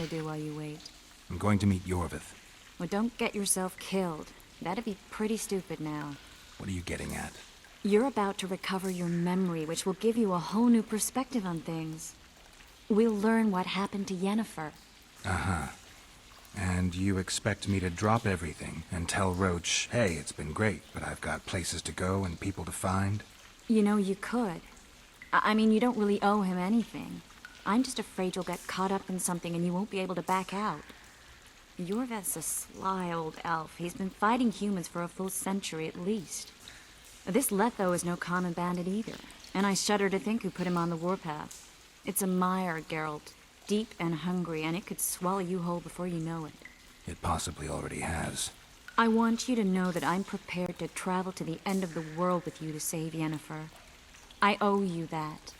do while you wait? I'm going to meet Yorvith. Well, don't get yourself killed. That'd be pretty stupid now. What are you getting at? You're about to recover your memory, which will give you a whole new perspective on things. We'll learn what happened to Yennefer. Uh-huh. And you expect me to drop everything and tell Roach, hey, it's been great, but I've got places to go and people to find? You know, you could. I mean, you don't really owe him anything. I'm just afraid you'll get caught up in something and you won't be able to back out. Yorvith's a sly old elf. He's been fighting humans for a full century at least. This Letho is no common bandit either, and I shudder to think who put him on the warpath. It's a mire, Geralt, deep and hungry, and it could swallow you whole before you know it. It possibly already has. I want you to know that I'm prepared to travel to the end of the world with you to save Yennefer. I owe you that.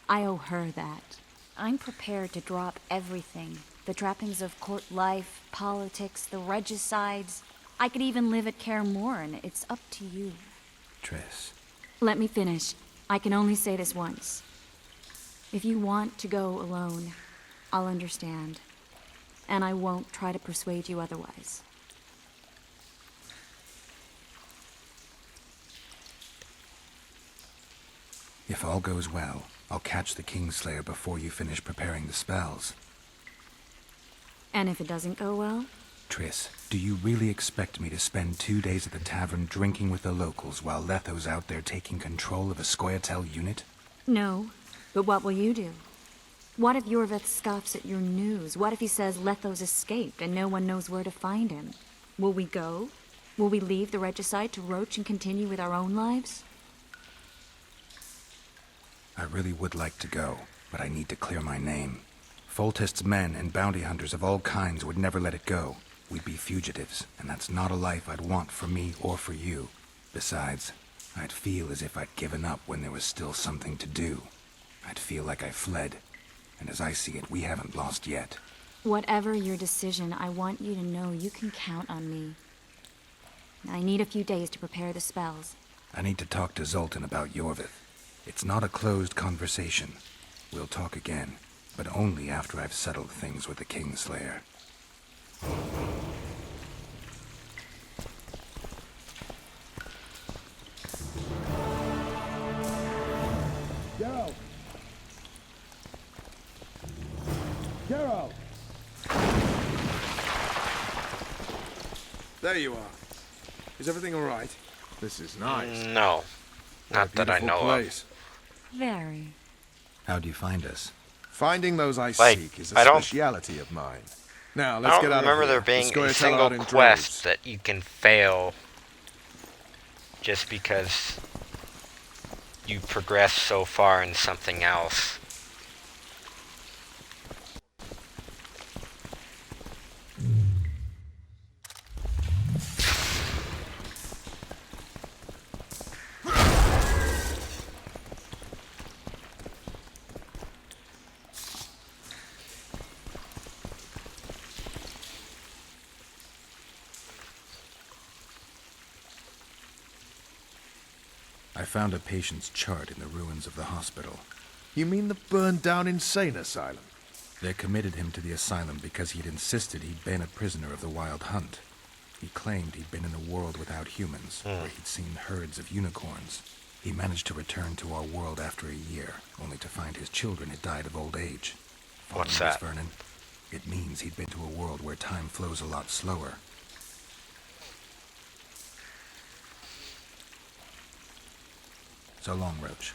I owe her that. I'm prepared to drop everything. The trappings of court life, politics, the regicides. I could even live at Kaer Morhen. It's up to you. Triss. Let me finish. I can only say this once. If you want to go alone, I'll understand. And I won't try to persuade you otherwise. If all goes well, I'll catch the Kingslayer before you finish preparing the spells. And if it doesn't go well? Triss, do you really expect me to spend 2 days at the tavern drinking with the locals while Letho's out there taking control of a Scoia'tael unit? No, but what will you do? What if Yorvith scoffs at your news? What if he says Letho's escaped and no one knows where to find him? Will we go? Will we leave the regicide to Roach and continue with our own lives? I really would like to go, but I need to clear my name. Foltest's men and bounty hunters of all kinds would never let it go. We'd be fugitives, and that's not a life I'd want for me or for you. Besides, I'd feel as if I'd given up when there was still something to do. I'd feel like I fled, and as I see it, we haven't lost yet. Whatever your decision, I want you to know you can count on me. I need a few days to prepare the spells. I need to talk to Zoltan about Yorvith. It's not a closed conversation. We'll talk again, but only after I've settled things with the Kingslayer. Geralt! Geralt! There you are. Is everything all right? This is nice. No. Not that I know place. Very. How'd you find us? Finding those I Like, seek is a I don't- speciality of mine. Now, I let's don't get out remember of here. there being The a Scoia'tael single out in quest droves. that you can fail just because you progress so far in something else. I found a patient's chart in the ruins of the hospital. You mean the burned-down insane asylum? They committed him to the asylum because he'd insisted he'd been a prisoner of the Wild Hunt. He claimed he'd been in a world without humans, where he'd seen herds of unicorns. He managed to return to our world after a year, only to find his children had died of old age. What's Follow, Miss that? Vernon. It means he'd been to a world where time flows a lot slower. So long, Roach.